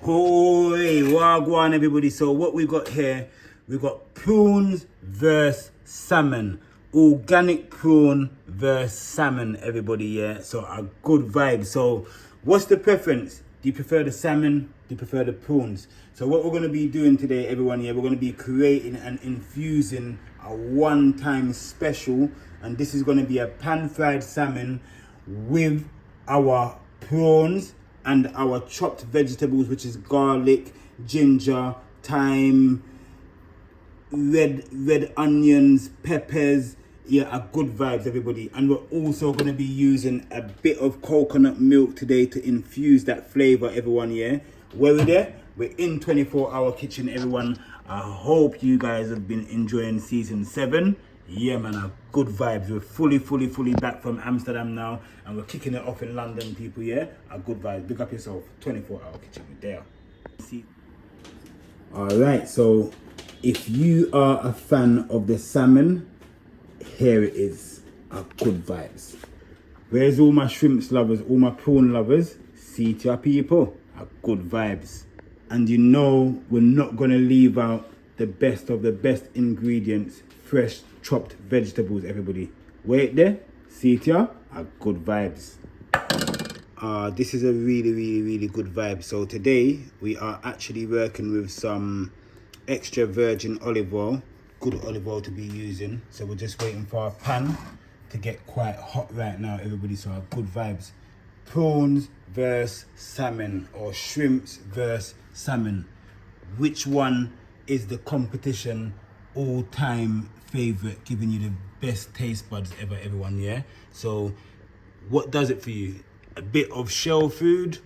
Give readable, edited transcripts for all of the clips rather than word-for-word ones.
Hoi, wagwan everybody. So what we got here, we got prawns versus salmon. Organic prawn versus salmon, everybody, yeah. So a good vibe. So what's the preference? Do you prefer the salmon? Do you prefer the prawns? So what we're going to be doing today, everyone, yeah, we're going to be creating and infusing a one-time special. And this is going to be a pan-fried salmon with our prawns and our chopped vegetables, which is garlic, ginger, thyme, red onions, peppers. Yeah, a good vibes, everybody. And we're also going to be using a bit of coconut milk today to infuse that flavor, everyone, yeah. We're there. We're in 24-hour kitchen, everyone. I hope you guys have been enjoying season 7. Yeah, man, a good vibes. We're fully back from Amsterdam now, and we're kicking it off in London, people, yeah? A good vibes. Big up yourself. 24-hour kitchen, we're there. See. All right, so if you are a fan of the salmon, here it is. A good vibes. Where's all my shrimps lovers, all my prawn lovers? See to your people. A good vibes. And you know we're not gonna leave out the best of the best ingredients, fresh chopped vegetables, everybody. Wait there, see it ya, a good vibes. This is a really good vibe. So today we are actually working with some extra virgin olive oil, good olive oil to be using. So we're just waiting for our pan to get quite hot right now, everybody. So our good vibes. Prawns versus salmon, or shrimps versus salmon. Which one is the competition all-time favorite, giving you the best taste buds ever, everyone, yeah? So what does it for you? A bit of shell food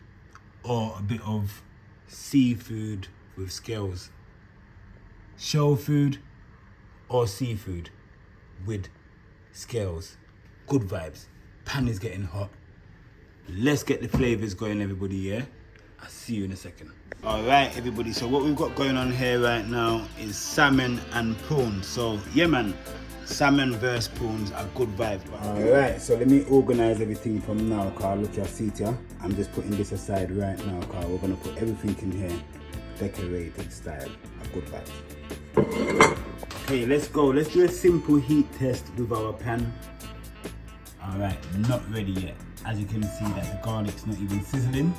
or a bit of seafood with scales? Shell food or seafood with scales? Good vibes. Pan is getting hot. Let's get the flavors going, everybody, yeah? I'll see you in a second. All right, everybody, so what we've got going on here right now is salmon and prawns. So, yeah, man, salmon versus prawns, a good vibe. All right, so let me organize everything from now, Carl. Look, you'll see it, yeah? I'm just putting this aside right now, Carl. We're gonna put everything in here, decorated style, a good vibe. Okay, let's go. Let's do a simple heat test with our pan. All right, not ready yet. As you can see, that the garlic's not even sizzling.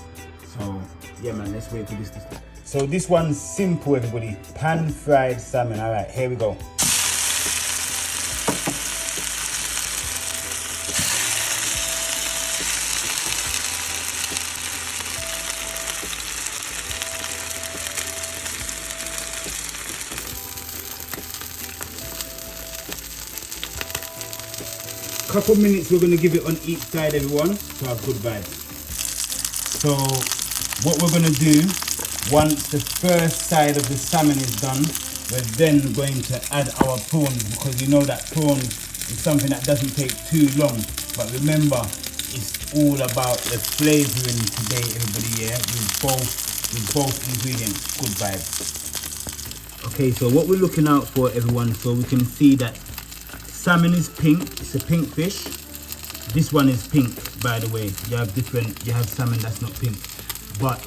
So, yeah, man, let's wait for this to start. So this one's simple, everybody. Pan-fried salmon. All right, here we go. Couple minutes we're going to give it on each side, everyone, to have good vibes. So what we're going to do, once the first side of the salmon is done, we're then going to add our prawns, because you know that prawns is something that doesn't take too long. But remember, it's all about the flavouring today, everybody, yeah, with both ingredients. Good vibes. Okay, so what we're looking out for, everyone, so we can see that salmon is pink. It's a pink fish. This one is pink, by the way. You have salmon that's not pink, but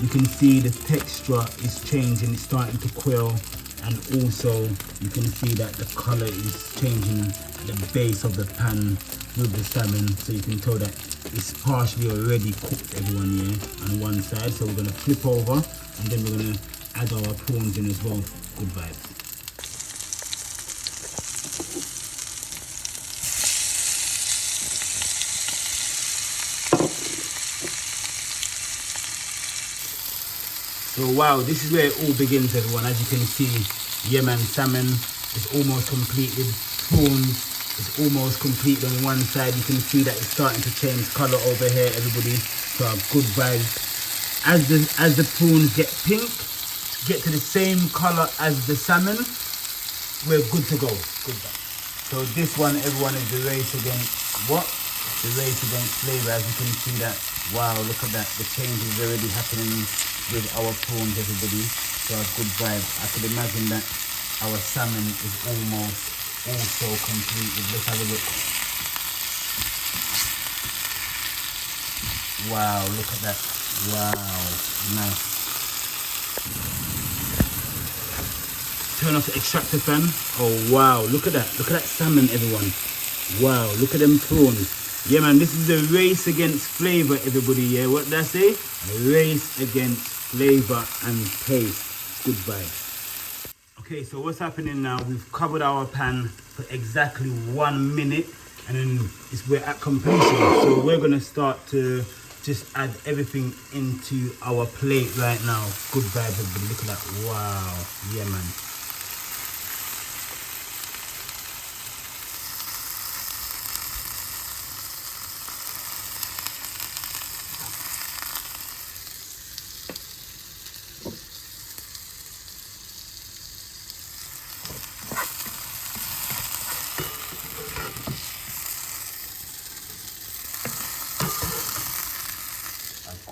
you can see the texture is changing. It's starting to quail, and also you can see that the color is changing the base of the pan with the salmon. So you can tell that it's partially already cooked, everyone, yeah, on one side. So we're gonna flip over, and then we're gonna add our prawns in as well. Good vibes. So wow, this is where it all begins, everyone. As you can see, yeah, man, salmon is almost completed. Prawns is almost complete on one side. You can see that it's starting to change color over here, everybody. So good vibes. As the prawns get pink, get to the same color as the salmon, we're good to go. Good vibes. So this one, everyone, is the race against what? The race against flavor. As you can see that, wow, look at that. The change is already happening with our prawns, everybody. So a good vibe. I could imagine that our salmon is almost also completed. Let's have a look. Wow, look at that. Wow, nice. turn off the extractor fan. Oh wow, look at that salmon, everyone. Wow, look at them prawns. Yeah man, this is a race against flavour, everybody. Yeah, what did I say? A race against flavour and taste. Good vibes. Okay, so what's happening now? We've covered our pan for exactly 1 minute, and then we're at completion. So we're gonna start to just add everything into our plate right now. Good vibes, everybody. Look at that. Wow. Yeah man.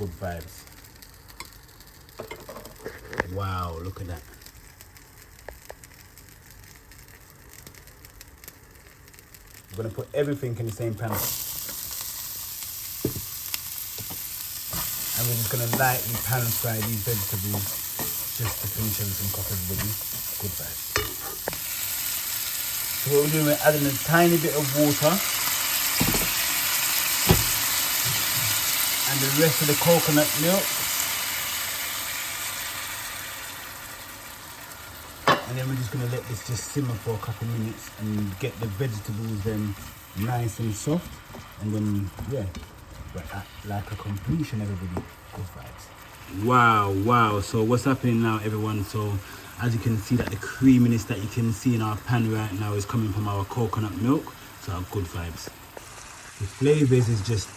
Good vibes. Wow, look at that. I'm gonna put everything in the same pan. And we're just gonna lightly pan fry these vegetables just to finish everything off, everybody. Good vibes. So what we're doing, we're adding a tiny bit of water. And the rest of the coconut milk. And then we're just gonna let this just simmer for a couple minutes and get the vegetables then nice and soft. And then, yeah, we're at like a completion, everybody. Good vibes. Wow, wow. So what's happening now, everyone? So as you can see, that the creaminess that you can see in our pan right now is coming from our coconut milk. So our good vibes. The flavours is just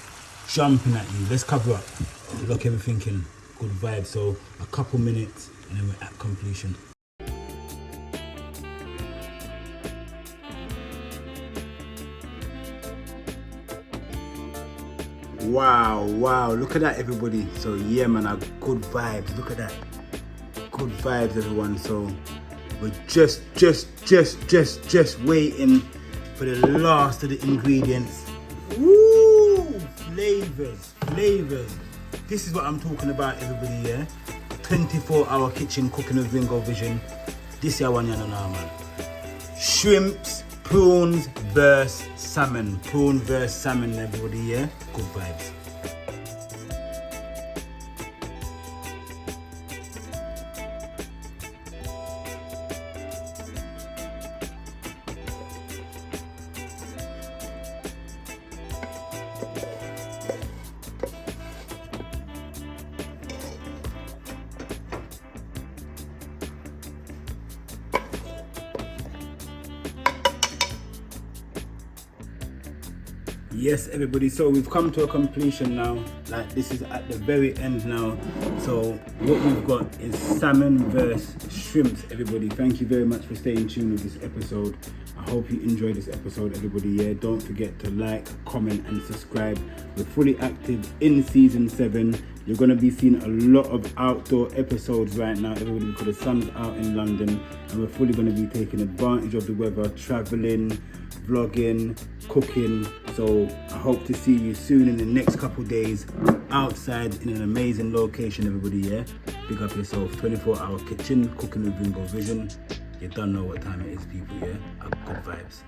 jumping at you. Let's cover up. Lock everything in. Good vibe. So a couple minutes and then we're at completion. Wow, wow, look at that, everybody. So yeah man, our good vibes. Look at that. Good vibes, everyone. So we're just waiting for the last of the ingredients. Woo! Flavors. This is what I'm talking about, everybody, yeah? 24-hour kitchen cooking with Ringo Vision. This is one you know now, man. Shrimps, prawns versus salmon. Prawn versus salmon, everybody, yeah? Good vibes. Yes, everybody, so we've come to a completion now. Like, this is at the very end now. So what we've got is salmon versus shrimps, everybody. Thank you very much for staying tuned with this episode. I hope you enjoyed this episode, everybody. Yeah, don't forget to like, comment and subscribe. We're fully active in season 7. You're going to be seeing a lot of outdoor episodes right now, everybody, because the sun's out in London and we're fully going to be taking advantage of the weather, traveling, vlogging, cooking. So I hope to see you soon in the next couple days outside in an amazing location, everybody. Yeah, big up yourself. 24-hour kitchen cooking with Ringo Vision. You don't know what time it is, people. Yeah, good vibes.